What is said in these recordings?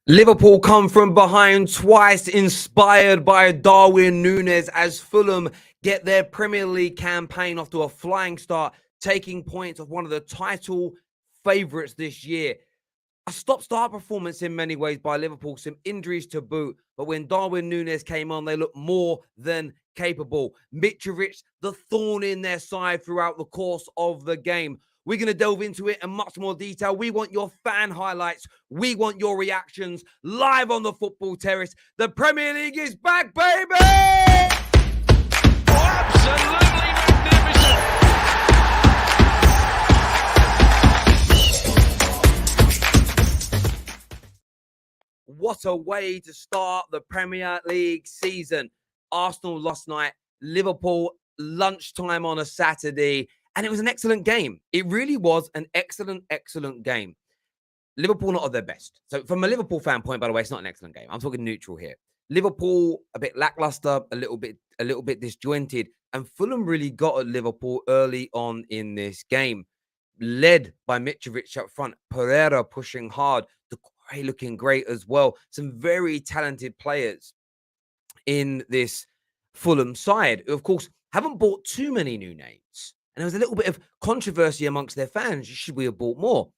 Liverpool come from behind twice, inspired by Darwin Nunez, as Fulham get their Premier League campaign off to a flying start, taking points of one of the title favourites this year. A stop-start performance in many ways by Liverpool, some injuries to boot, but when Darwin Nunez came on, they looked more than capable. MITROVIC, the thorn in their side throughout the course of the game. We're going to delve into it in much more detail. We want your fan highlights. We want your reactions live on the Football Terrace. The Premier League is back, baby! Absolutely magnificent. What a way to start the Premier League season. Arsenal last night, Liverpool lunchtime on a Saturday, and it was an excellent game. It really was an excellent game. Liverpool not at their best. So from a Liverpool fan point, by the way, it's not an excellent game. I'm talking neutral here. Liverpool a bit lackluster, a little bit disjointed, and Fulham really got at Liverpool early on in this game, led by Mitrovic up front, Pereira pushing hard, the Quay looking great as well. Some very talented players in this Fulham side, who of course haven't bought too many new names. And there was a little bit of controversy amongst their fans. Should we have bought more?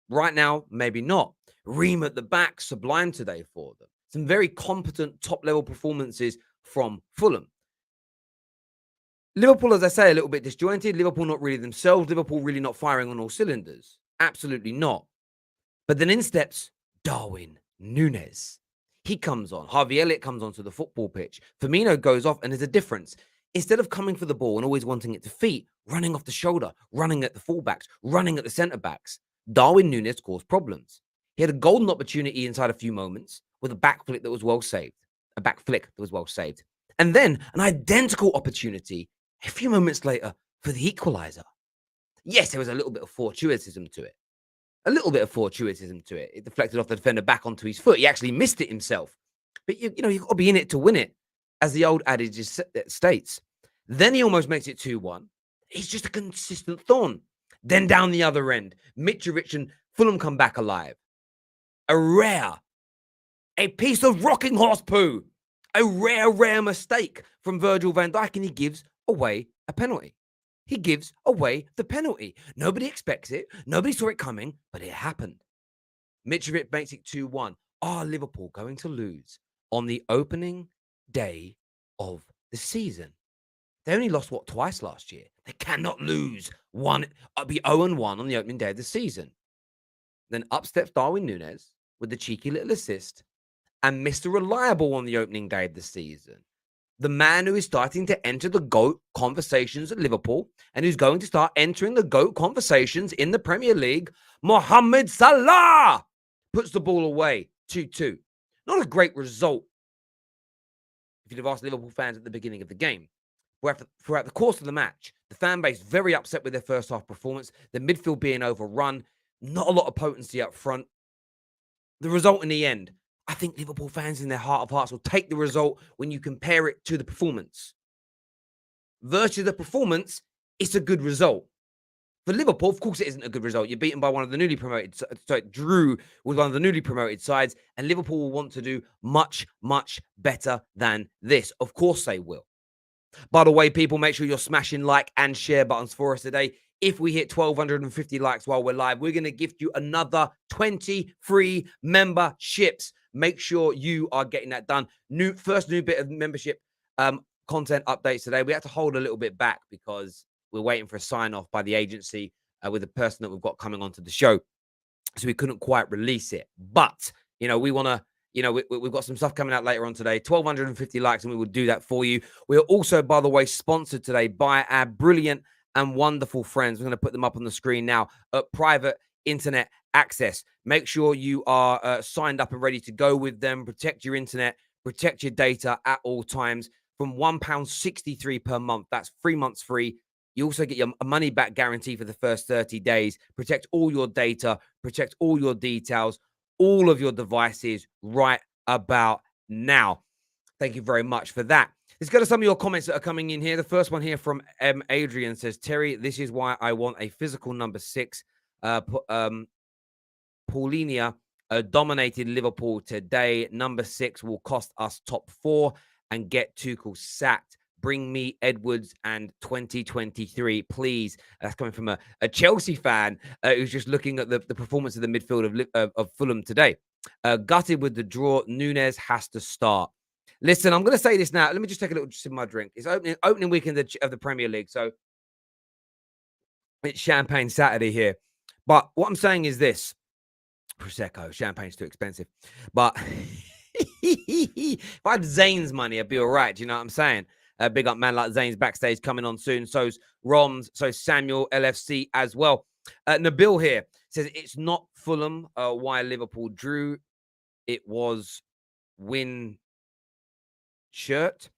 Right now, maybe not. Ream at the back, sublime today for them. Some very competent top-level performances from Fulham. Liverpool, as I say, a little bit disjointed. Liverpool not really themselves. Liverpool really not firing on all cylinders. Absolutely not. But then in steps Darwin Nunez. He comes on. Harvey Elliott comes onto the football pitch. Firmino goes off, and there's a difference. Instead of coming for the ball and always wanting it to feet, running off the shoulder, running at the fullbacks, running at the centre-backs, Darwin Nunez caused problems. He had a golden opportunity inside a few moments with a back flick that was well saved. And then an identical opportunity a few moments later for the equaliser. Yes, there was a little bit of fortuitism to it. It deflected off the defender back onto his foot. He actually missed it himself. But, you've got to be in it to win it, as the old adage states. Then he almost makes it 2-1. He's just a consistent thorn. Then down the other end, Mitrovic and Fulham come back alive. A piece of rocking horse poo. A rare mistake from Virgil van Dijk, and he gives away a penalty. Nobody expects it. Nobody saw it coming, but it happened. Mitrovic makes it 2-1. Are Liverpool going to lose on the opening day of the season? They only lost, twice last year. They cannot lose be 0-1 on the opening day of the season. Then up steps Darwin Nunez with the cheeky little assist, and Mr. Reliable on the opening day of the season. The man who is starting to enter the GOAT conversations at Liverpool and who's going to start entering the GOAT conversations in the Premier League, Mohamed Salah puts the ball away, 2-2. Not a great result if you'd have asked Liverpool fans at the beginning of the game. Throughout the course of the match, the fan base very upset with their first half performance, the midfield being overrun, not a lot of potency up front. The result in the end, I think Liverpool fans in their heart of hearts will take the result when you compare it to the performance. Versus the performance, it's a good result. For Liverpool, of course it isn't a good result. You're beaten by one of the newly promoted, drew with one of the newly promoted sides, and Liverpool will want to do much better than this. Of course they will. By the way, people, make sure you're smashing like and share buttons for us today. If we hit 1,250 likes while we're live, we're going to gift you another 20 free memberships. Make sure you are getting that done. First new bit of membership content updates today. We have to hold a little bit back because we're waiting for a sign-off by the agency with the person that we've got coming onto the show. So we couldn't quite release it. But, we want to, we've got some stuff coming out later on today. 1,250 likes, and we will do that for you. We are also, by the way, sponsored today by our brilliant and wonderful friends. I'm going to put them up on the screen now at Private Internet Access. Make sure you are signed up and ready to go with them. Protect your internet, protect your data at all times. From £1.63 per month, that's 3 months free. You also get your money back guarantee for the first 30 days. Protect all your data, protect all your details, all of your devices right about now. Thank you very much for that. Let's go to some of your comments that are coming in here. The first one here from Adrian says, Terry, this is why I want a physical number 6. Paulinia dominated Liverpool today. Number 6 will cost us top 4 and get Tuchel sacked. Bring me Edwards and 2023, please. That's coming from a Chelsea fan who's just looking at the performance of the midfield of Fulham today. Gutted with the draw. Nunez has to start. Listen, I'm going to say this now. Let me just take a little sip of my drink. It's opening weekend of the Premier League, so it's Champagne Saturday here. But what I'm saying is this. Prosecco, champagne's too expensive. But if I had Zane's money, I'd be all right. Do you know what I'm saying? Big up man like Zane's backstage coming on soon. So's Romz, so Samuel LFC as well. Nabil here says it's not Fulham why Liverpool drew. It was win shirt.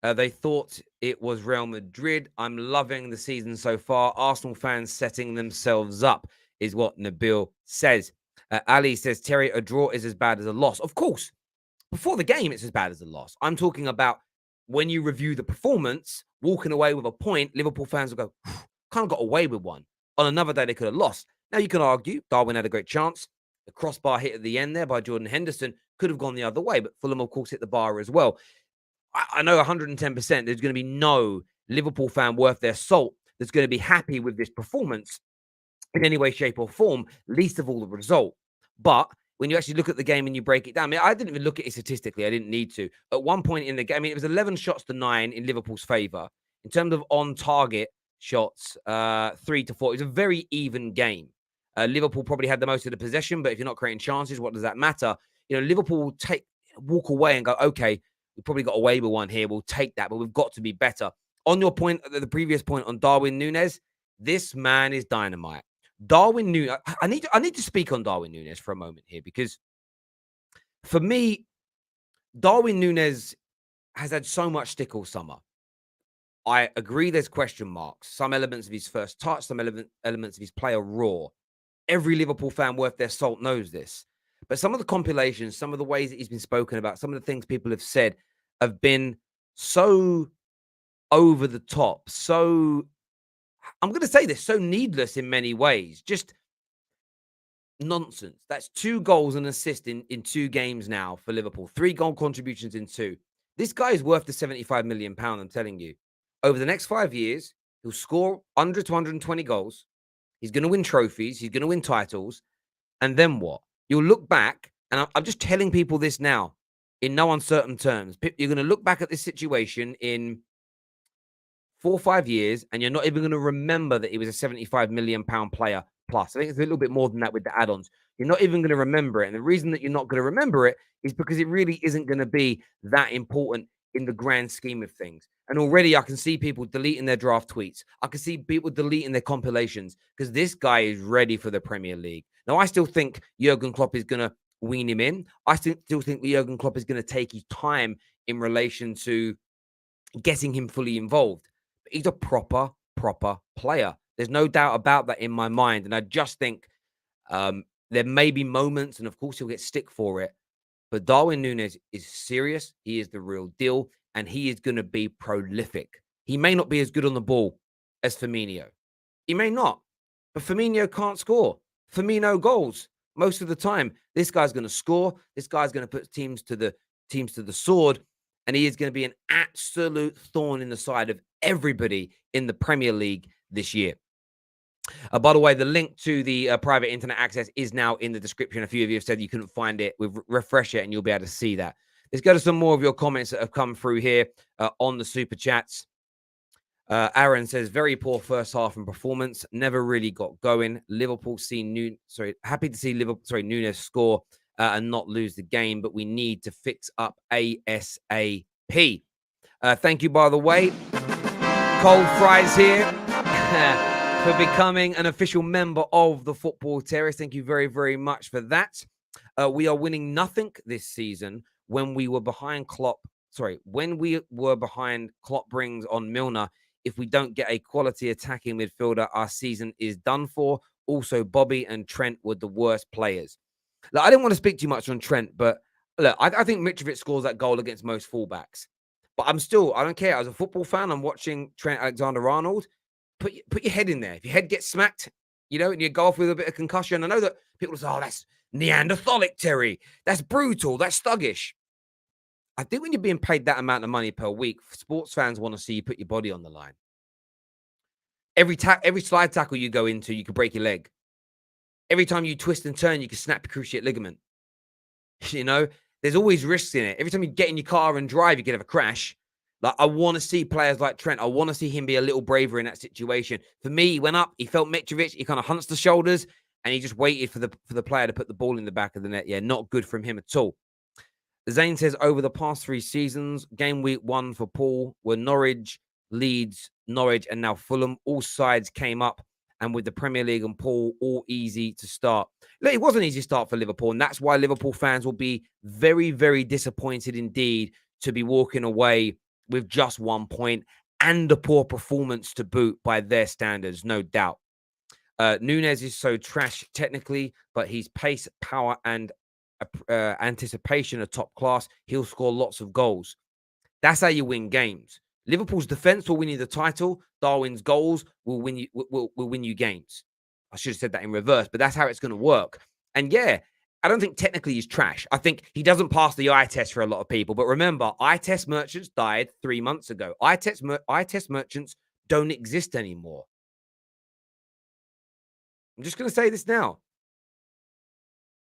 They thought it was Real Madrid. I'm loving the season so far. Arsenal fans setting themselves up is what Nabil says. Ali says, Terry, a draw is as bad as a loss. Of course, before the game, it's as bad as a loss. I'm talking about when you review the performance, walking away with a point, Liverpool fans will go, kind of got away with one. On another day, they could have lost. Now, you can argue Darwin had a great chance. The crossbar hit at the end there by Jordan Henderson could have gone the other way, but Fulham, of course, hit the bar as well. I know 110% there's going to be no Liverpool fan worth their salt that's going to be happy with this performance in any way, shape, or form, least of all the result. But when you actually look at the game and you break it down, I mean, I didn't even look at it statistically. I didn't need to. At one point in the game, I mean, it was 11 shots to 9 in Liverpool's favour. In terms of on-target shots, 3 to 4. It was a very even game. Liverpool probably had the most of the possession, but if you're not creating chances, what does that matter? You know, Liverpool will walk away and go, okay, we probably got away with one here. We'll take that, but we've got to be better. On your point, the previous point on Darwin Nunez, this man is dynamite. Darwin Nunez, I need to speak on Darwin Nunez for a moment here, because for me, Darwin Nunez has had so much stick all summer. I agree there's question marks. Some elements of his first touch, some elements of his play are raw. Every Liverpool fan worth their salt knows this. But some of the compilations, some of the ways that he's been spoken about, some of the things people have said have been so over the top, so, I'm going to say this, so needless in many ways. Just nonsense. That's 2 goals and assist in 2 games now for Liverpool. 3 goal contributions in 2. This guy is worth the £75 million, I'm telling you. Over the next 5 years, he'll score 100 to 120 goals. He's going to win trophies. He's going to win titles. And then what? You'll look back, and I'm just telling people this now in no uncertain terms. You're going to look back at this situation in 4 or 5 years, and you're not even going to remember that he was a £75 million player plus. I think it's a little bit more than that with the add-ons. You're not even going to remember it. And the reason that you're not going to remember it is because it really isn't going to be that important in the grand scheme of things. And already I can see people deleting their draft tweets. I can see people deleting their compilations because this guy is ready for the Premier League. Now, I still think Jurgen Klopp is going to wean him in. I still think that Jurgen Klopp is going to take his time in relation to getting him fully involved. But he's a proper player. There's no doubt about that in my mind. And I just think there may be moments, and of course he'll get stick for it, but Darwin Nunez is serious. He is the real deal, and he is going to be prolific. He may not be as good on the ball as Firmino. He may not, but Firmino can't score. Firmino goals most of the time. This guy's going to score. This guy's going to put teams to the sword, and he is going to be an absolute thorn in the side of everybody in the Premier League this year. By the way, the link to the private internet access is now in the description. A few of you have said you couldn't find it. We've refreshed it, and you'll be able to see that. Let's go to some more of your comments that have come through here on the super chats. Aaron says, very poor first half and performance. Never really got going. Happy to see Nunez score and not lose the game, but we need to fix up ASAP. Thank you, by the way. Cold Fries here for becoming an official member of the Football Terrace. Thank you very, very much for that. We are winning nothing this season when we were behind Klopp. When we were behind, Klopp brings on Milner. If we don't get a quality attacking midfielder, our season is done for. Also, Bobby and Trent were the worst players. Look, I didn't want to speak too much on Trent, but look, I think Mitrovic scores that goal against most fullbacks. But I don't care. As a football fan, I'm watching Trent Alexander-Arnold. Put your head in there. If your head gets smacked, and you go off with a bit of concussion. I know that people say, oh, that's Neanderthalic, Terry. That's brutal. That's thuggish. I think when you're being paid that amount of money per week, sports fans want to see you put your body on the line. Every slide tackle you go into, you could break your leg. Every time you twist and turn, you can snap your cruciate ligament. You know, there's always risks in it. Every time you get in your car and drive, you could have a crash. Like, I want to see players like Trent. I want to see him be a little braver in that situation. For me, he went up, he felt Mitrovic, he kind of hunched the shoulders, and he just waited for the player to put the ball in the back of the net. Yeah, not good from him at all. Zane says, over the past 3 seasons, game week 1 for Paul were Norwich, Leeds, Norwich, and now Fulham. All sides came up, and with the Premier League and Paul, all easy to start. Look, it was an easy start for Liverpool, and that's why Liverpool fans will be very, very disappointed indeed to be walking away with just 1 point and a poor performance to boot by their standards, no doubt. Nunez is so trash technically, but his pace, power, and anticipation are top class. He'll score lots of goals. That's how you win games. Liverpool's defense will win you the title. Darwin's goals will win you games. I should have said that in reverse, but that's how it's going to work. And yeah, I don't think technically he's trash. I think he doesn't pass the eye test for a lot of people. But remember, eye test merchants died 3 months ago. Eye test merchants don't exist anymore. I'm just going to say this now.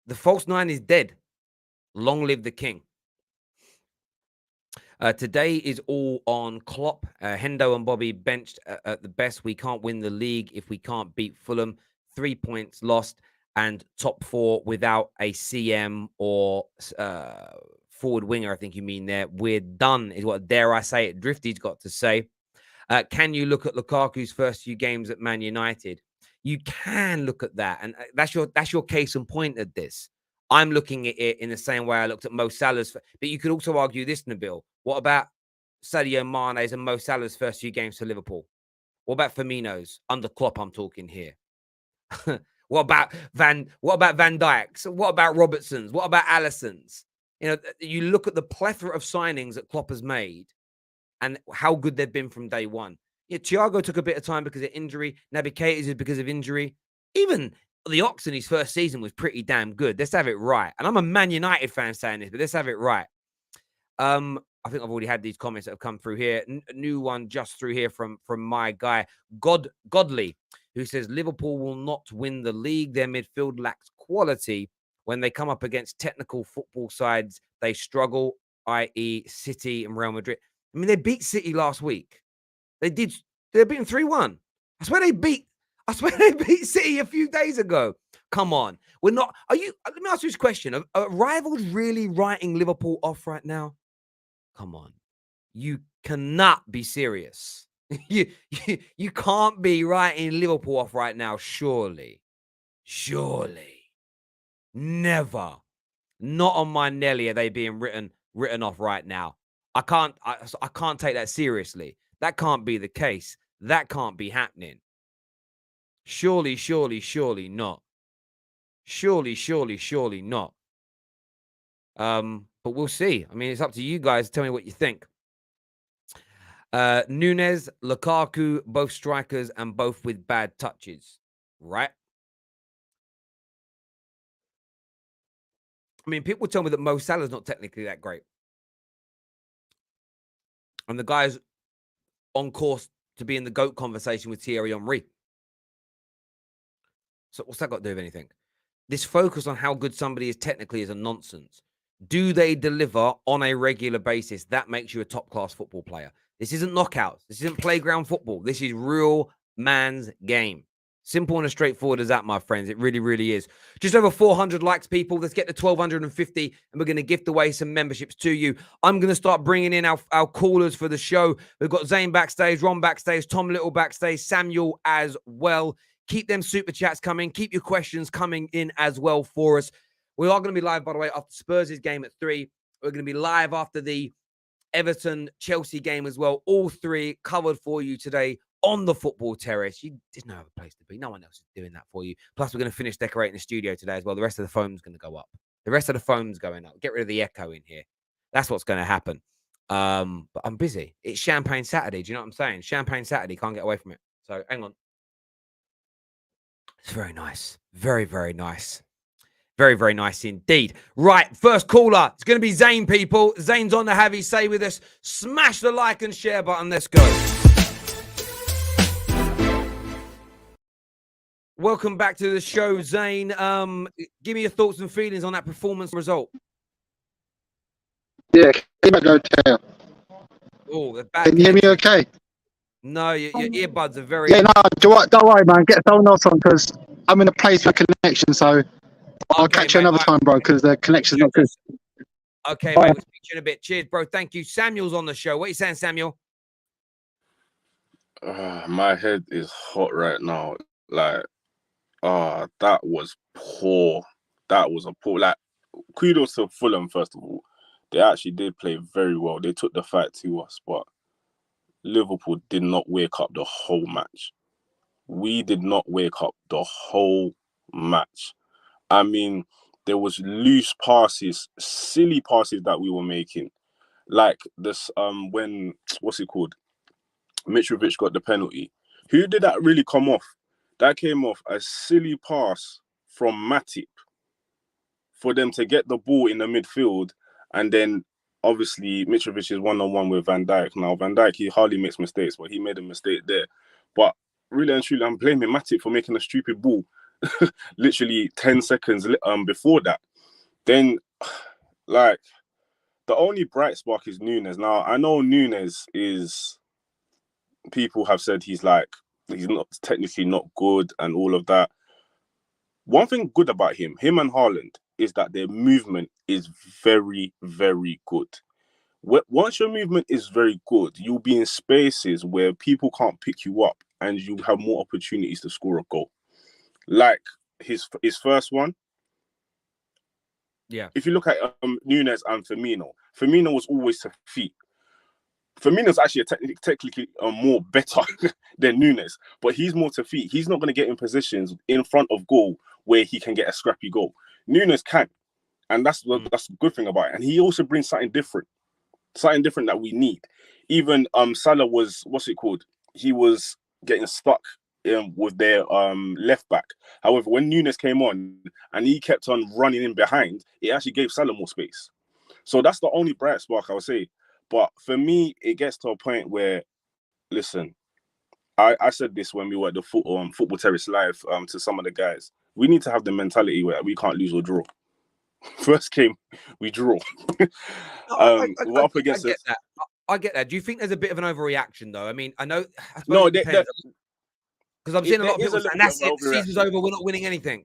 The false 9 is dead. Long live the king. Today is all on Klopp. Hendo and Bobby benched at the best. We can't win the league if we can't beat Fulham. 3 points lost and top 4 without a CM or forward winger, I think you mean there. We're done is what, dare I say it, Drifty's got to say. Can you look at Lukaku's first few games at Man United? You can look at that. And that's your case in point at this. I'm looking at it in the same way I looked at Mo Salah's. But you could also argue this, Nabil. What about Sadio Mane's and Mo Salah's first few games for Liverpool? What about Firmino's? Under Klopp, I'm talking here. What about Van Dijk's? What about Robertson's? What about Alisson's? You know, you look at the plethora of signings that Klopp has made and how good they've been from day one. Yeah, Thiago took a bit of time because of injury. Naby Keita is because of injury. Even the Ox in his first season was pretty damn good. Let's have it right. And I'm a Man United fan saying this, but let's have it right. I think I've already had these comments that have come through here. New one just through here from my guy, Godly, who says Liverpool will not win the league. Their midfield lacks quality. When they come up against technical football sides, they struggle, i.e. City and Real Madrid. I mean, they beat City last week. They did. They're beating 3-1. I swear they beat City a few days ago. Come on. We're not. Let me ask you this question. Are rivals really writing Liverpool off right now? Come on. You cannot be serious. You can't be writing Liverpool off right now, surely. Never. Not on my Nelly are they being written off right now. I can't take that seriously. That can't be the case. That can't be happening. Surely not. Surely not. But we'll see. I mean, it's up to you guys. Tell me what you think. Nunez, Lukaku, both strikers and both with bad touches. Right? I mean, people tell me that Mo Salah's not technically that great. And the guy's on course to be in the GOAT conversation with Thierry Henry. So what's that got to do with anything? This focus on how good somebody is technically is a nonsense. Do they deliver on a regular basis? That makes you a top-class football player. This isn't knockouts. This isn't playground football. This is real man's game. Simple and as straightforward as that, my friends. It really, really is. Just over 400 likes, people. Let's get to 1,250, and we're going to gift away some memberships to you. I'm going to start bringing in our callers for the show. We've got Zane backstage, Ron backstage, Tom Little backstage, Samuel as well. Keep them super chats coming. Keep your questions coming in as well for us. We are going to be live, by the way, after Spurs' game at 3. We're going to be live after the Everton-Chelsea game as well. All 3 covered for you today on the Football Terrace. You didn't have a place to be. No one else is doing that for you. Plus, we're going to finish decorating the studio today as well. The rest of the foam's going to go up. The rest of the foam's going up. Get rid of the echo in here. That's what's going to happen. But I'm busy. It's Champagne Saturday. Do you know what I'm saying? Champagne Saturday. Can't get away from it. So, hang on. It's very nice. Very, very nice. Very, very nice indeed. Right, first caller. It's going to be Zane, people. Zane's on to have his say with us. Smash the like and share button. Let's go. Welcome back to the show, Zane. Give me your thoughts and feelings on that performance result. Yeah, came back okay. Oh, the bad. Can you hear me okay? No, your earbuds are very. Yeah, no, don't worry, man. Get someone else on because I'm in a place with connection, so I'll catch you another time, bro, because the connection's not good. Okay, mate, we'll speak to you in a bit. Cheers, bro. Thank you. Samuel's on the show. What are you saying, Samuel? My head is hot right now. Like, that was poor. That was a poor. Like, kudos to Fulham, first of all. They actually did play very well. They took the fight to us, but Liverpool did not wake up the whole match. We did not wake up the whole match. I mean, there was loose passes, silly passes that we were making. Like this, when, what's it called? Mitrovic got the penalty. Who did that really come off? That came off a silly pass from Matip for them to get the ball in the midfield, and then obviously Mitrovic is one-on-one with Van Dijk. Now, Van Dijk, he hardly makes mistakes, but he made a mistake there. But really and truly, I'm blaming Matip for making a stupid ball literally 10 seconds before that. Then, like, the only bright spark is Nunez. Now, I know Nunez is... People have said he's not technically not good and all of that. One thing good about him and Haaland, is that their movement is very, very good. Once your movement is very good, you'll be in spaces where people can't pick you up and you have more opportunities to score a goal. Like his first one. Yeah. If you look at Nunez and Firmino was always to feet. Firmino's actually technically more better than Nunez, but he's more to feet. He's not going to get in positions in front of goal where he can get a scrappy goal. Nunez can, and that's the good thing about it. And he also brings something different that we need. Even Salah was, he was getting stuck with their left back. However, when Nunez came on and he kept on running in behind, it actually gave Salah more space. So that's the only bright spark I would say. But for me, it gets to a point where, listen, I said this when we were at the Football Terrace Live to some of the guys. We need to have the mentality where we can't lose or draw. First game, we draw. I get that. I get that. Do you think there's a bit of an overreaction, though? I mean, I know. No, because I'm seeing a lot of people saying, that's it, the season's over, we're not winning anything.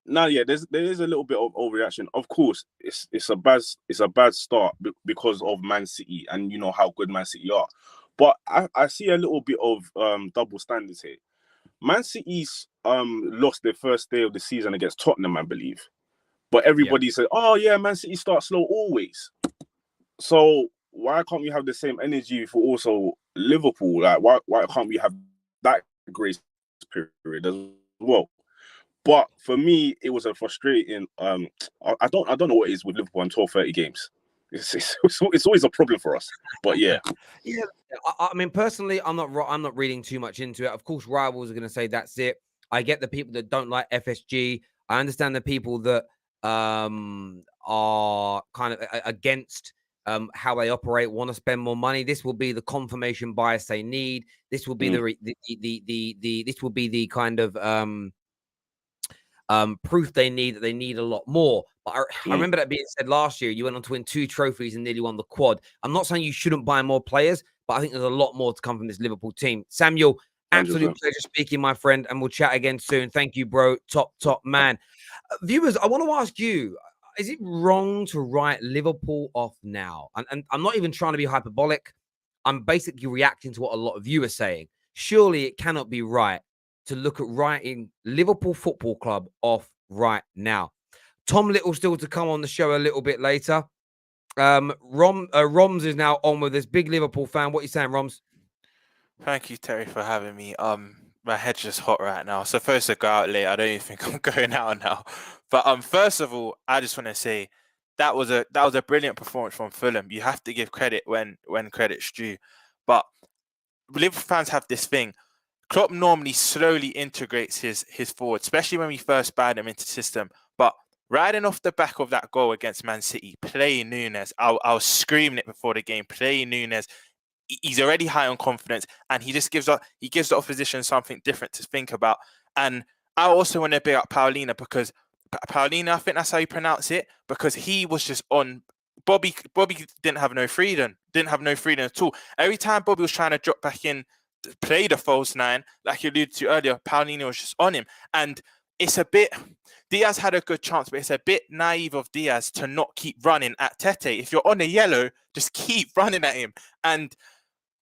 No, yeah, there is a little bit of overreaction. Of course, it's a bad start because of Man City, and you know how good Man City are. But I see a little bit of double standards here. Man City's lost their first day of the season against Tottenham, I believe. But everybody said, "Oh yeah, Man City start slow always." So why can't we have the same energy for also Liverpool? Like why can't we have that grace period as well? But for me, it was a frustrating. I don't know what it is with Liverpool on 12-30 games. It's always a problem for us. But yeah. I mean, personally, I'm not reading too much into it. Of course, rivals are going to say that's it. I get the people that don't like FSG. I understand the people that are kind of against how they operate, want to spend more money. This will be the confirmation bias they need. This will be this will be the kind of proof they need that they need a lot more. But I remember that being said last year. You went on to win 2 trophies and nearly won the quad. I'm not saying you shouldn't buy more players, but I think there's a lot more to come from this Liverpool team. Samuel, absolute pleasure speaking, my friend, and we'll chat again soon. Thank you, bro. Top man. Viewers, I want to ask you, is it wrong to write Liverpool off now? And I'm not even trying to be hyperbolic. I'm basically reacting to what a lot of you are saying. Surely it cannot be right to look at writing Liverpool Football Club off right now. Tom Little still to come on the show a little bit later. Romz is now on with this big Liverpool fan. What are you saying, Romz? Thank you, Terry, for having me. My head's just hot right now. So first to go out late, I don't even think I'm going out now. But first of all, I just want to say that was a brilliant performance from Fulham. You have to give credit when credit's due. But Liverpool fans have this thing. Klopp normally slowly integrates his forward, especially when we first banned him into the system. But riding off the back of that goal against Man City, play Nunez. I was screaming it before the game. Play Nunez. He's already high on confidence, and he just gives the opposition something different to think about. And I also want to big up Paulina, because Paulina, I think that's how you pronounce it, because he was just on. Bobby didn't have no freedom at all. Every time Bobby was trying to drop back in, play the false nine, like you alluded to earlier, Paulina was just on him. And it's a bit, Diaz had a good chance, but it's a bit naive of Diaz to not keep running at Tete. If you're on a yellow, just keep running at him. And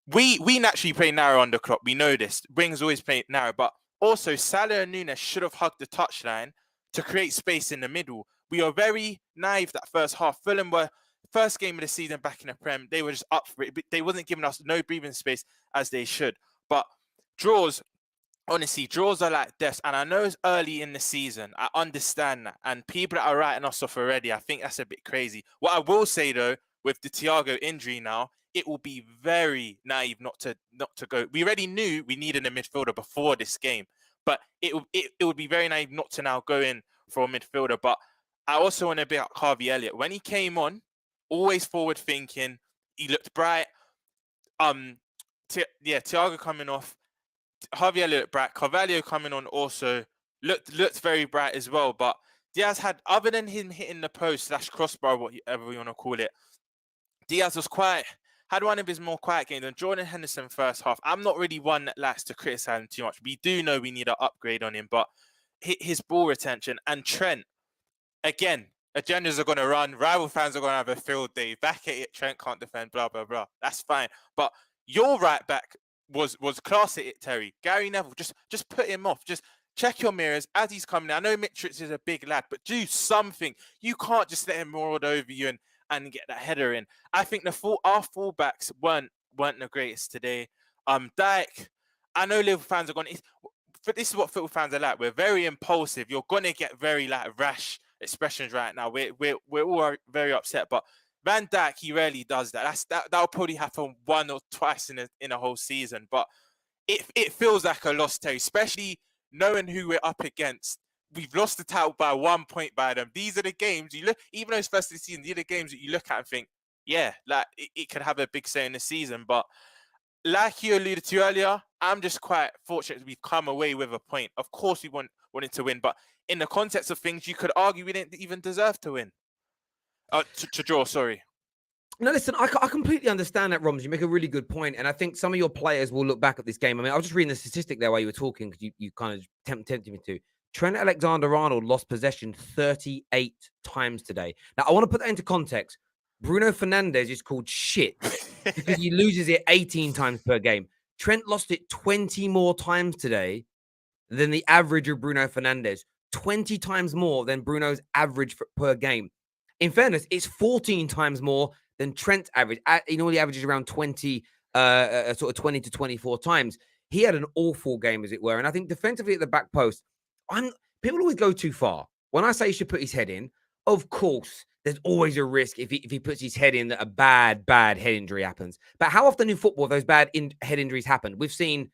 we naturally play narrow on the clock. We know this. Wings always play narrow, but also Salah and Nunez should have hugged the touchline to create space in the middle. We are very naive that first half. Fulham were first game of the season back in the Prem. They were just up for it. But they wasn't giving us no breathing space as they should. But draws, honestly, draws are like deaths. And I know it's early in the season. I understand that. And people that are writing us off already, I think that's a bit crazy. What I will say, though, with the Thiago injury now, it will be very naive not to go. We already knew we needed a midfielder before this game. But it would be very naive not to now go in for a midfielder. But I also want to be like Harvey Elliott. When he came on, always forward thinking. He looked bright. Thiago coming off. Harvey Elliott looked bright. Carvalho coming on also looked very bright as well. But Diaz had, other than him hitting the post / crossbar, whatever you want to call it, Diaz had one of his more quiet games. And Jordan Henderson first half, I'm not really one that likes to criticize him too much. We do know we need an upgrade on him, but his ball retention and Trent, again, agendas are going to run. Rival fans are going to have a field day. Back at it, Trent can't defend, blah, blah, blah. That's fine. But your right back was class at it, Terry. Gary Neville, just put him off. Just check your mirrors as he's coming. I know Mitrovic is a big lad, but do something. You can't just let him maraud over you and get that header in. I think our fullbacks weren't the greatest today. Dijk, I know Liverpool fans are going to... But this is what football fans are like. We're very impulsive. You're going to get very rash expressions right now. We're all very upset. But Van Dijk, he rarely does that. That'll probably happen one or twice in a whole season. But it feels like a loss, Terry, especially knowing who we're up against. We've lost the title by 1 point by them. These are the games you look, even though it's first of the season, these are the games that you look at and think, yeah, like it could have a big say in the season. But like you alluded to earlier, I'm just quite fortunate we've come away with a point. Of course, we wanted to win, but in the context of things, you could argue we didn't even deserve to win. To draw, sorry. No, listen, I completely understand that, Romz. You make a really good point, and I think some of your players will look back at this game. I mean, I was just reading the statistic there while you were talking, because you kind of tempted me to. Trent Alexander-Arnold lost possession 38 times today. Now, I want to put that into context. Bruno Fernandes is called shit because he loses it 18 times per game. Trent lost it 20 more times today than the average of Bruno Fernandes. 20 times more than Bruno's average per game. In fairness, it's 14 times more than Trent's average. He normally averages around 20, sort of 20 to 24 times. He had an awful game, as it were. And I think defensively at the back post, people always go too far. When I say he should put his head in, of course, there's always a risk if he puts his head in that a bad head injury happens. But how often in football those bad head injuries happen? We've seen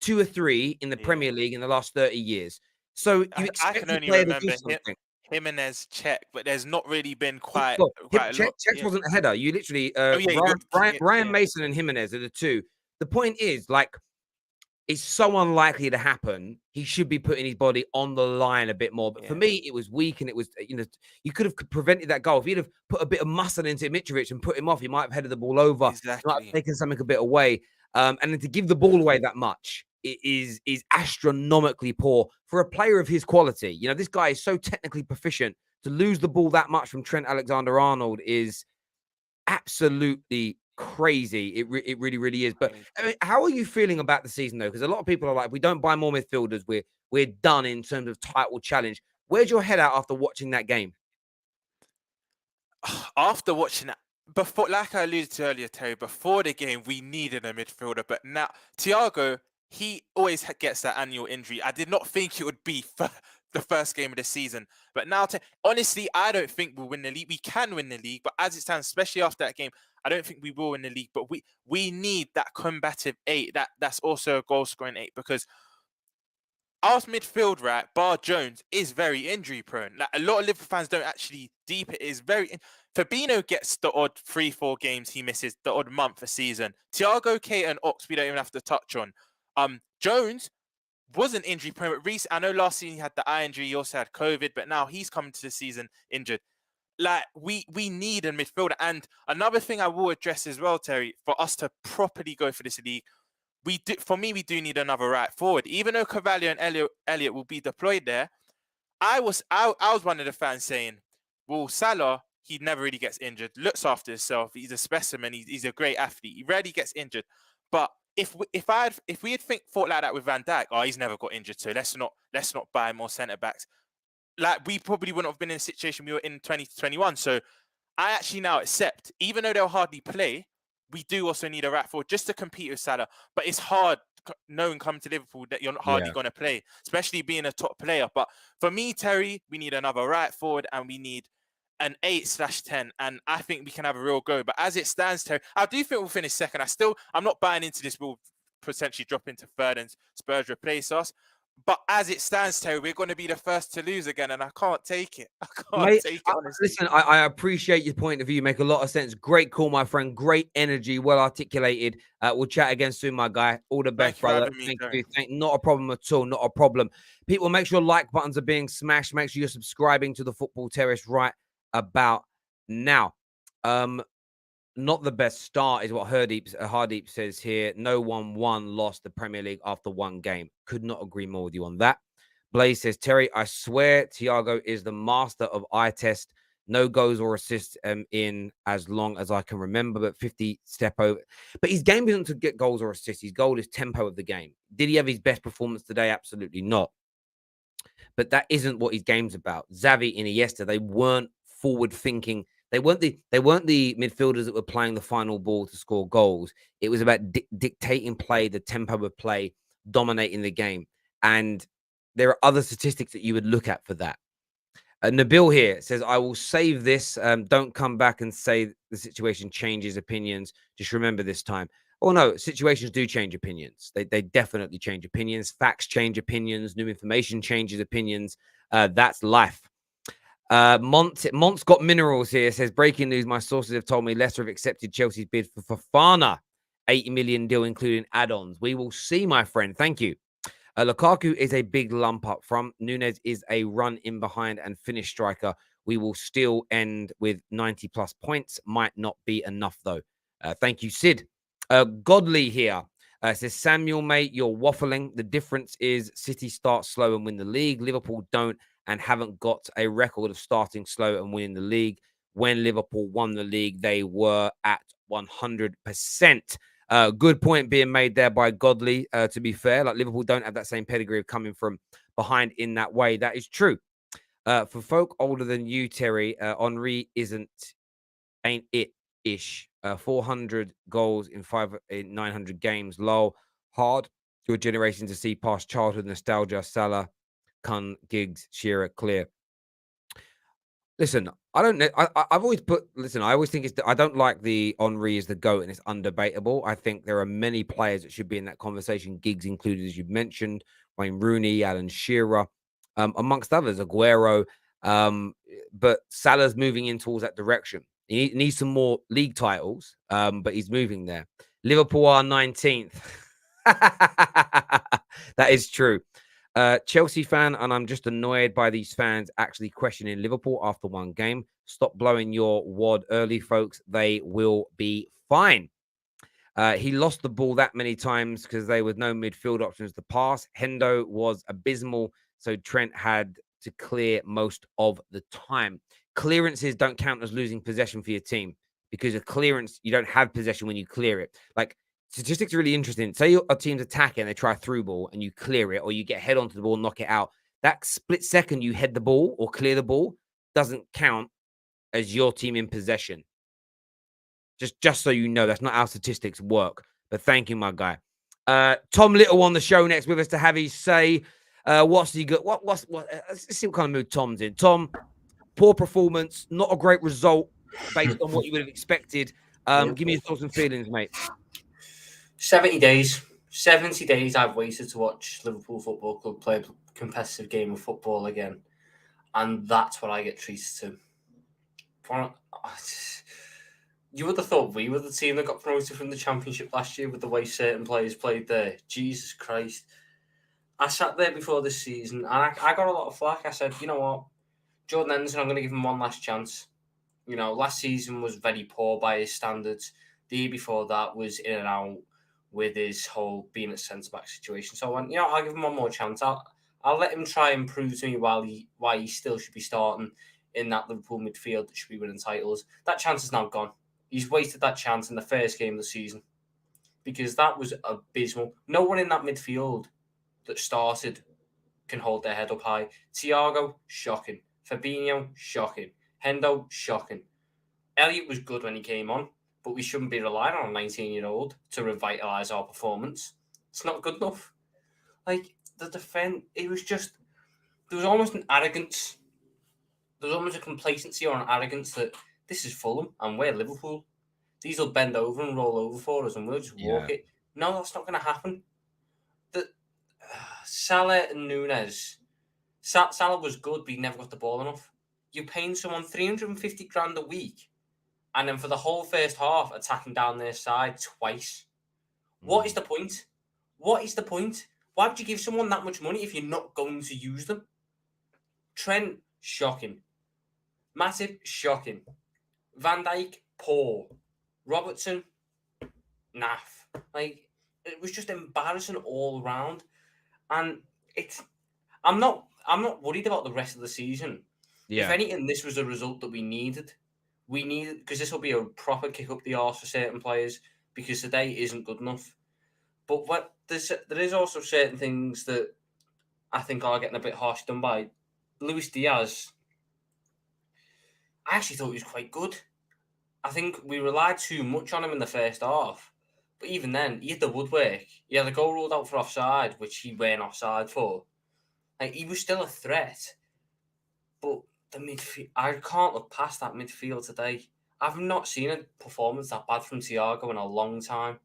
2 or 3 in the Premier League in the last 30 years. So you expect I can only remember Jimenez check, but there's not really been quite Check wasn't a header. You literally Ryan Mason and Jimenez are the two. The point is, like, it's so unlikely to happen. He should be putting his body on the line a bit more. But for me, it was weak, and it was, you could have prevented that goal. If you'd have put a bit of muscle into Mitrovic and put him off, he might have headed the ball over. Exactly. Might have taken something a bit away. And then to give the ball away that much is astronomically poor for a player of his quality. This guy is so technically proficient. To lose the ball that much from Trent Alexander-Arnold is absolutely crazy. It really, really is. But I mean, how are you feeling about the season, though? Because a lot of people are like, if we don't buy more midfielders, we're done in terms of title challenge. Where's your head at after watching that game? After watching that, before, like I alluded to earlier, Terry, before the game, we needed a midfielder. But now, Thiago, he always gets that annual injury. I did not think it would be for the first game of the season. But now, honestly, I don't think we'll win the league. We can win the league, but as it stands, especially after that game, I don't think we will win the league. But we need that combative 8. That's also a goal-scoring 8, because our midfield, right, bar Jones, is very injury prone. Like, a lot of Liverpool fans don't actually deep it. Is very. Fabinho gets the odd 3-4 games he misses, the odd month a season. Thiago, Keita, and Ox, we don't even have to touch on. Jones wasn't injury prone, but Reece, I know last season he had the eye injury, he also had COVID, but now he's coming to the season injured. Like, we need a midfielder. And another thing I will address as well, Terry, for us to properly go for this league, we do need another right forward. Even though Carvalho and Elliott will be deployed there, I was one of the fans saying, well, Salah, he never really gets injured, looks after himself, he's a specimen, he's a great athlete, he rarely gets injured. But if we had thought like that with Van Dijk, oh, he's never got injured, so let's not buy more centre backs. Like, we probably wouldn't have been in a situation we were in 2021. So I actually now accept, even though they'll hardly play, we do also need a right forward just to compete with Salah. But it's hard knowing coming to Liverpool that you're hardly going to play, especially being a top player. But for me, Terry, we need another right forward and we need an 8/10, and I think we can have a real go. But as it stands, Terry, I do think we'll finish second. I'm not buying into this. We'll potentially drop into third and Spurs replace us. But as it stands, Terry, we're going to be the first to lose again, and I can't take it. Take it, honestly. Listen, I appreciate your point of view. Make a lot of sense. Great call, my friend. Great energy. Well articulated. We'll chat again soon, my guy. All the best, brother. Thank you. Not a problem at all. Not a problem. People, make sure like buttons are being smashed. Make sure you're subscribing to the Football Terrace right about now. Not the best start is what Hardeep says here. No one lost the Premier League after one game. Could not agree more with you on that. Blaze says, Terry, I swear Thiago is the master of eye test. No goals or assists in as long as I can remember, but 50 step over. But his game isn't to get goals or assists. His goal is tempo of the game. Did he have his best performance today? Absolutely not. But that isn't what his game's about. Xavi and Iniesta, they weren't forward thinking. They weren't the midfielders that were playing the final ball to score goals. It was about dictating play, the tempo of play, dominating the game. And there are other statistics that you would look at for that. Nabil here says, I will save this. Don't come back and say the situation changes opinions. Just remember this time. Oh, no, situations do change opinions. They definitely change opinions. Facts change opinions. New information changes opinions. That's life. Mont's got minerals here. Says, breaking news. My sources have told me Leicester have accepted Chelsea's bid for Fofana. 80 million deal, including add-ons. We will see, my friend. Thank you. Lukaku is a big lump up front. Nunez is a run in behind and finish striker. We will still end with 90 plus points. Might not be enough, though. Thank you, Sid. Godly here says, Samuel, mate, you're waffling. The difference is City start slow and win the league. Liverpool don't and haven't got a record of starting slow and winning the league. When Liverpool won the league, they were at 100%. Good point being made there by Godly, to be fair. Like, Liverpool don't have that same pedigree of coming from behind in that way. That is true. For folk older than you, Terry, Henry ain't it-ish. 400 goals in 900 games. Lol. Hard your generation to see past childhood nostalgia. Salah, Kun, Giggs, Shearer, clear. Listen, I don't know. I've always I always think I don't like the Henry is the GOAT and it's undebatable. I think there are many players that should be in that conversation, Giggs included, as you've mentioned, Wayne Rooney, Alan Shearer, amongst others, Aguero. But Salah's moving in towards that direction. He needs some more league titles, but he's moving there. Liverpool are 19th. That is true. Chelsea fan, and I'm just annoyed by these fans actually questioning Liverpool after one game. Stop blowing your wad early, folks. They will be fine. He lost the ball that many times because there was no midfield options to pass. Hendo was abysmal, so Trent had to clear most of the time. Clearances don't count as losing possession for your team because a clearance, you don't have possession when you clear it. Like, statistics are really interesting. Say a team's attacking, they try a through ball and you clear it, or you get head onto the ball and knock it out. That split second you head the ball or clear the ball doesn't count as your team in possession. Just so you know, that's not how statistics work. But thank you, my guy. Tom Little on the show next with us to have his say. What's he got? Let's see what kind of mood Tom's in. Tom, poor performance, not a great result based on what you would have expected. Give me your thoughts and feelings, mate. 70 days, 70 days I've waited to watch Liverpool Football Club play a competitive game of football again. And that's what I get treated to. You would have thought we were the team that got promoted from the Championship last year with the way certain players played there. Jesus Christ. I sat there before this season and I got a lot of flack. I said, you know what? Jordan Henderson, I'm going to give him one last chance. You know, last season was very poor by his standards. The year before that was in and out with his whole being a centre-back situation. So I went, you know, I'll give him one more chance. I'll let him try and prove to me why he still should be starting in that Liverpool midfield that should be winning titles. That chance is now gone. He's wasted that chance in the first game of the season because that was abysmal. No one in that midfield that started can hold their head up high. Thiago, shocking. Fabinho, shocking. Hendo, shocking. Elliott was good when he came on, but we shouldn't be relying on a 19-year-old to revitalise our performance. It's not good enough. Like, the defence, it was just, there was almost an arrogance. There was almost a complacency or an arrogance that this is Fulham and we're Liverpool. These will bend over and roll over for us and we'll just walk it. No, that's not going to happen. Salah and Nunez. Salah was good, but he never got the ball enough. You're paying someone 350 grand a week, and then for the whole first half, attacking down their side twice. What is the point? What is the point? Why would you give someone that much money if you're not going to use them? Trent, shocking. Matip, shocking. Van Dijk, poor. Robertson, naff. Like, it was just embarrassing all round. And I'm not worried about the rest of the season. Yeah. If anything, this was a result that we needed. We needed, because this will be a proper kick up the arse for certain players, because today isn't good enough. But there is also certain things that I think are getting a bit harsh done by. Luis Diaz, I actually thought he was quite good. I think we relied too much on him in the first half. But even then, he had the woodwork. He had a goal ruled out for offside, which he went offside for. Like, he was still a threat. But the midfield, I can't look past that midfield today. I've not seen a performance that bad from Thiago in a long time.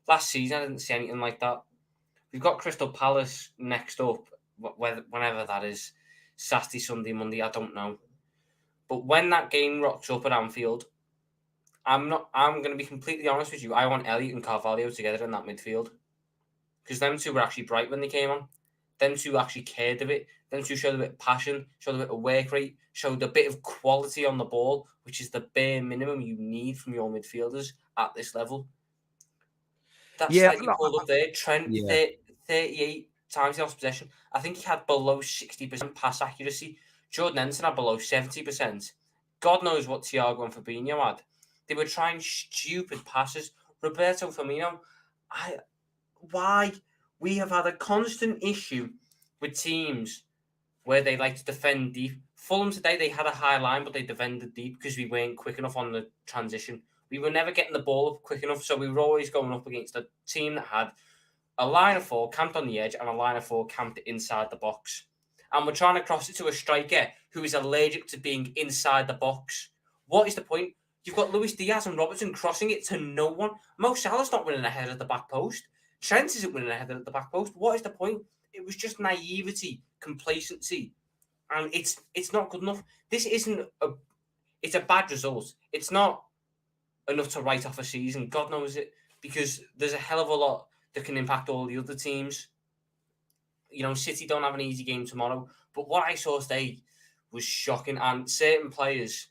Last season, I didn't see anything like that. We've got Crystal Palace next up, whenever that is. Saturday, Sunday, Monday, I don't know. But when that game rocks up at Anfield, I'm going to be completely honest with you. I want Elliott and Carvalho together in that midfield. Because them two were actually bright when they came on. Them two actually cared a bit. Them two showed a bit of passion, showed a bit of work rate, showed a bit of quality on the ball, which is the bare minimum you need from your midfielders at this level. That's like you pulled up there. Trent, 38 times he lost possession. I think he had below 60% pass accuracy. Jordan Henderson had below 70%. God knows what Thiago and Fabinho had. They were trying stupid passes. Roberto Firmino, why? We have had a constant issue with teams where they like to defend deep. Fulham today, they had a high line, but they defended deep because we weren't quick enough on the transition. We were never getting the ball up quick enough, so we were always going up against a team that had a line of four camped on the edge and a line of four camped inside the box. And we're trying to cross it to a striker who is allergic to being inside the box. What is the point? You've got Luis Diaz and Robertson crossing it to no one. Mo Salah's not winning ahead of the back post. Trent isn't winning ahead of the back post. What is the point? It was just naivety, complacency, and it's not good enough. This isn't it's a bad result. It's not enough to write off a season. God knows it, because there's a hell of a lot that can impact all the other teams. You know, City don't have an easy game tomorrow, but what I saw today was shocking, and certain players,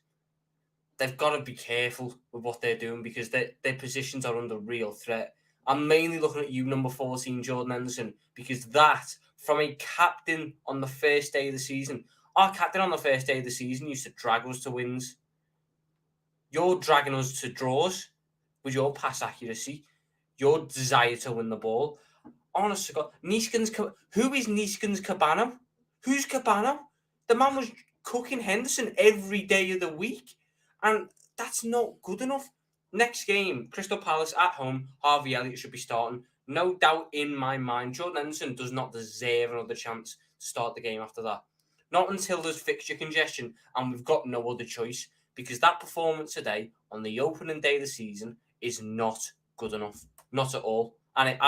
they've got to be careful with what they're doing because their positions are under real threat. I'm mainly looking at you, number 14, Jordan Henderson, because that, from a captain on the first day of the season, our captain on the first day of the season used to drag us to wins. You're dragging us to draws with your pass accuracy, your desire to win the ball. Honest to God, who is Neeskens Cabano? Who's Cabano? The man was cooking Henderson every day of the week, and that's not good enough. Next game, Crystal Palace at home, Harvey Elliott should be starting. No doubt in my mind, Jordan Henderson does not deserve another chance to start the game after that. Not until there's fixture congestion and we've got no other choice, because that performance today on the opening day of the season is not good enough. Not at all. And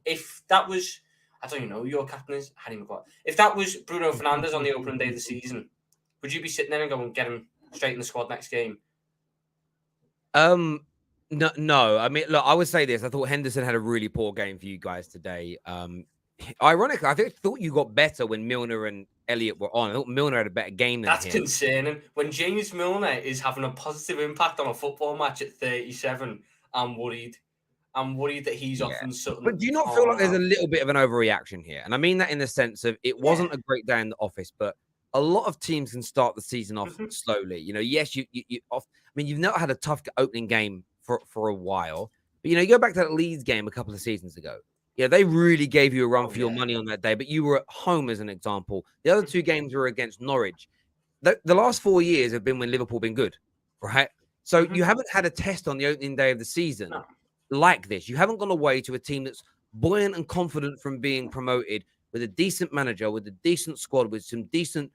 if that was, I don't even know who your captain is, Harry Maguire. If that was Bruno Fernandes on the opening day of the season, would you be sitting there and going, get him straight in the squad next game? No. I mean, look, I would say this. I thought Henderson had a really poor game for you guys today. Ironically, I thought you got better when Milner and Elliott were on. I thought Milner had a better game than That's him. concerning. When James Milner is having a positive impact on a football match at 37, I'm worried. I'm worried that he's often something. But do you not feel like there's a little bit of an overreaction here? And I mean that in the sense of it wasn't a great day in the office, but a lot of teams can start the season off slowly. Yes, you off. I mean, you've not had a tough opening game for a while, but you go back to that Leeds game a couple of seasons ago. Yeah, they really gave you a run for your money on that day, but you were at home as an example. The other two games were against Norwich. The last 4 years have been when Liverpool been good, right? So you haven't had a test on the opening day of the season like this. You haven't gone away to a team that's buoyant and confident from being promoted with a decent manager, with a decent squad, with some decent,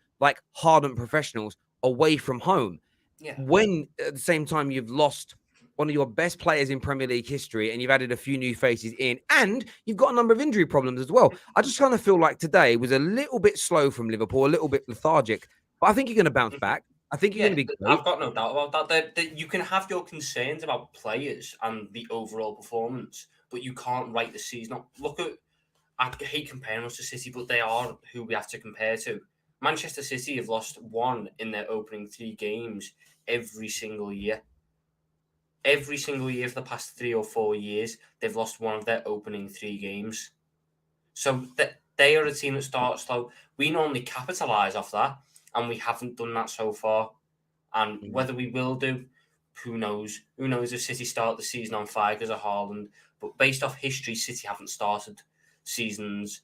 hardened professionals away from home. Yeah. When at the same time you've lost one of your best players in Premier League history and you've added a few new faces in and you've got a number of injury problems as well. I just kind of feel like today was a little bit slow from Liverpool, a little bit lethargic, but I think you're going to bounce back. I think you're going to be great. I've got no doubt about that. You can have your concerns about players and the overall performance, but you can't write the season up. I hate comparing us to City, but they are who we have to compare to. Manchester City have lost one in their opening 3 games every single year. Every single year for the past 3 or 4 years, they've lost one of their opening 3 games. So they are a team that starts slow. We normally capitalise off that, and we haven't done that so far. And whether we will do, who knows? Who knows if City start the season on fire because of Haaland. But based off history, City haven't started seasons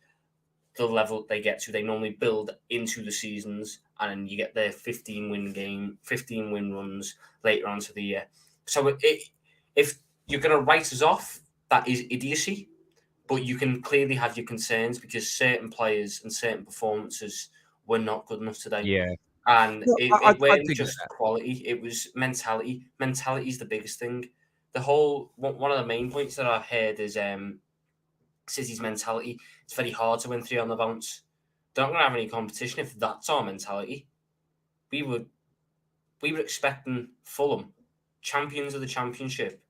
the level they get to. They normally build into the seasons, and then you get their 15 win runs later on to the year. So if you're going to write us off, that is idiocy. But you can clearly have your concerns because certain players and certain performances were not good enough today. Yeah. And it wasn't just quality, it was mentality. Mentality is the biggest thing. One of the main points that I've heard is City's mentality. It's very hard to win 3 on the bounce. They're not going to have any competition if that's our mentality. We were expecting Fulham, champions of the Championship,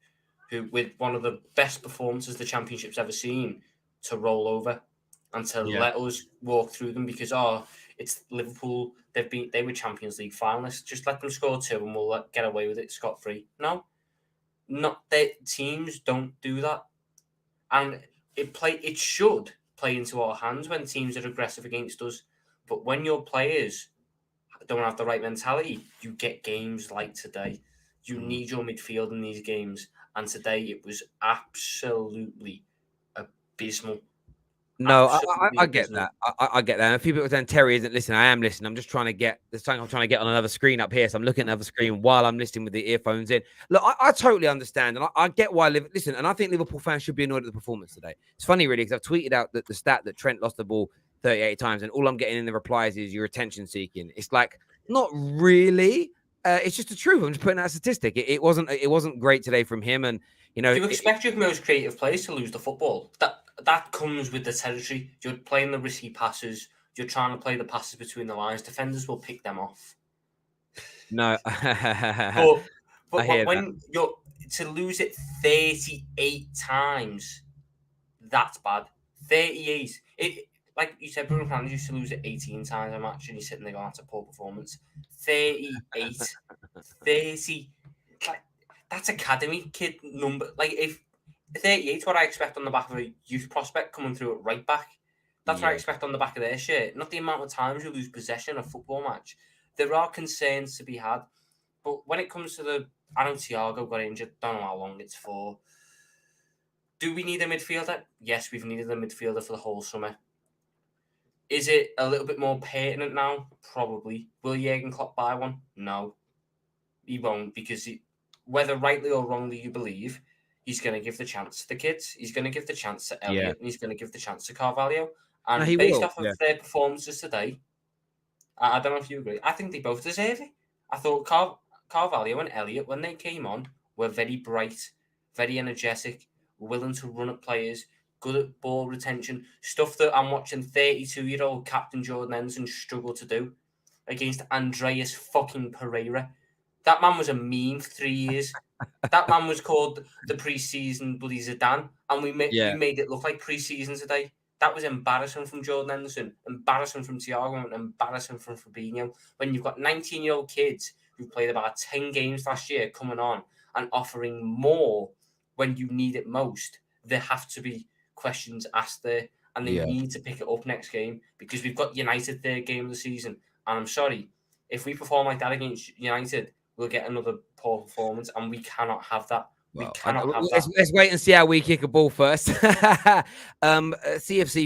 who with one of the best performances the Championship's ever seen, to roll over and to let us walk through them because it's Liverpool. They were Champions League finalists. Just let them score 2 and we'll get away with it scot-free. No, teams don't do that, and it should play into our hands when teams are aggressive against us. But when your players don't have the right mentality, you get games like today. You need your midfield in these games, and today it was absolutely abysmal. No, I get that. I get that. And a few people saying Terry isn't listening. I am listening. I'm just trying to get I'm trying to get on another screen up here. So I'm looking at another screen while I'm listening with the earphones in. Look, I totally understand. And I get why listen, and I think Liverpool fans should be annoyed at the performance today. It's funny, really, because I've tweeted out the stat that Trent lost the ball 38 times, and all I'm getting in the replies is your attention seeking. It's like, not really. It's just the truth. I'm just putting out a statistic. It wasn't great today from him. And do you expect your most creative players to lose the football? That comes with the territory. You're playing the risky passes. You're trying to play the passes between the lines. Defenders will pick them off. No, but when you're to lose it 38 times, that's bad. 38. Like you said, Bruno Fernandes used to lose it 18 times a match, and he's sitting there going, "That's a poor performance." 38, 30. That's academy kid number. If 38 is what I expect on the back of a youth prospect coming through at right back. That's what I expect on the back of their shirt. Not the amount of times you lose possession of a football match. There are concerns to be had. But when it comes to I know Thiago got injured. Don't know how long it's for. Do we need a midfielder? Yes, we've needed a midfielder for the whole summer. Is it a little bit more pertinent now? Probably. Will Jurgen Klopp buy one? No. He won't, because whether rightly or wrongly you believe, he's going to give the chance to the kids. He's going to give the chance to Elliott, and he's going to give the chance to Carvalho. And based off of their performances today, I don't know if you agree, I think they both deserve it. I thought Carvalho and Elliott, when they came on, were very bright, very energetic, willing to run at players. good at ball retention, stuff that I'm watching 32-year-old Captain Jordan Henderson struggle to do against Andreas fucking Pereira. That man was a meme for 3 years. That man was called the preseason bloody Zidane, and we made it look like preseason today. That was embarrassing from Jordan Henderson, embarrassing from Thiago, and embarrassing from Fabinho. When you've got 19-year-old kids who played about 10 games last year coming on and offering more when you need it most, there have to be questions asked there, and they need to pick it up next game, because we've got United third game of the season, and I'm sorry, if we perform like that against United, we'll get another poor performance, and we cannot have that. We cannot have that. Let's wait and see how we kick a ball first. CFC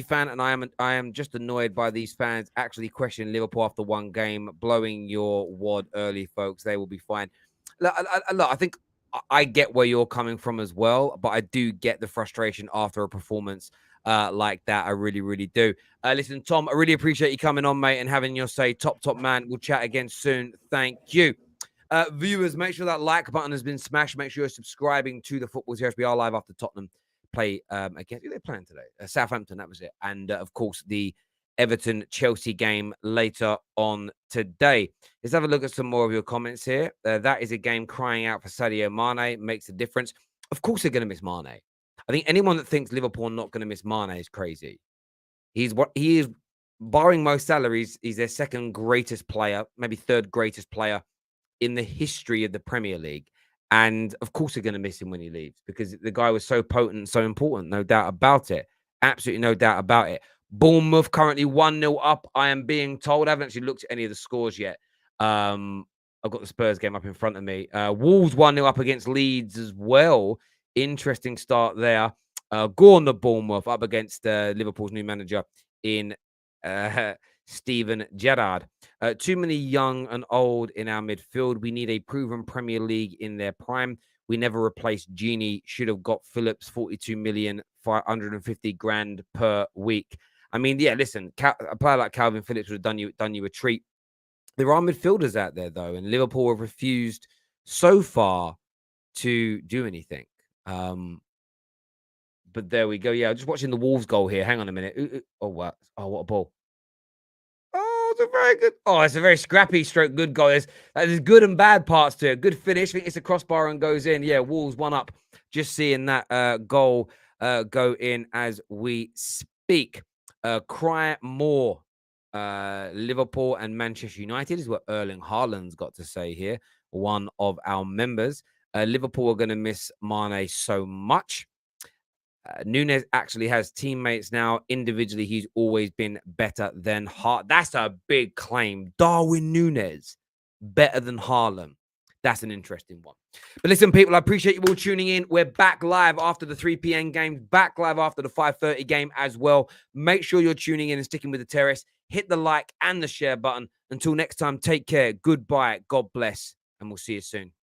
fan, and I am just annoyed by these fans actually questioning Liverpool after one game, blowing your wad early, folks. They will be fine. Look, I think I get where you're coming from as well, but I do get the frustration after a performance like that. I really, really do. Listen, Tom, I really appreciate you coming on, mate, and having your say. Top man. We'll chat again soon. Thank you. Viewers, make sure that like button has been smashed. Make sure you're subscribing to the Football Series. We are live after Tottenham play against who they playing today? Southampton, that was it. And of course, the Everton-Chelsea game later on today. Let's have a look at some more of your comments here. That is a game crying out for Sadio Mane. Makes a difference. Of course, they're going to miss Mane. I think anyone that thinks Liverpool are not going to miss Mane is crazy. He is, barring most salaries, he's their second greatest player, maybe third greatest player in the history of the Premier League. And of course they're going to miss him when he leaves, because the guy was so potent, so important, no doubt about it. Absolutely no doubt about it. Bournemouth currently 1-0 up, I am being told. I haven't actually looked at any of the scores yet. I've got the Spurs game up in front of me. Wolves 1-0 up against Leeds as well. Interesting start there. Go on the Bournemouth up against Liverpool's new manager in Steven Gerrard. Too many young and old in our midfield. We need a proven Premier League in their prime. We never replaced Genie. Should have got Phillips 42 million, 550 grand per week. I mean, yeah, listen, a player like Calvin Phillips would have done you a treat. There are midfielders out there, though, and Liverpool have refused so far to do anything. But there we go. Yeah, just watching the Wolves goal here. Hang on a minute. Oh, what? Oh, what a ball. Oh, it's a very good. Oh, it's a very scrappy stroke. Good goal. There's good and bad parts to it. Good finish. I think it's a crossbar and goes in. Yeah, Wolves 1 up. Just seeing that goal go in as we speak. Cry more. Liverpool and Manchester United is what Erling Haaland's got to say here. One of our members. Liverpool are going to miss Mane so much. Nunez actually has teammates now. Individually, he's always been better than Haaland. That's a big claim. Darwin Nunez, better than Haaland. That's an interesting one. But listen, people, I appreciate you all tuning in. We're back live after the 3 p.m. game, back live after the 5:30 game as well. Make sure you're tuning in and sticking with the Terrace. Hit the like and the share button. Until next time, take care. Goodbye. God bless. And we'll see you soon.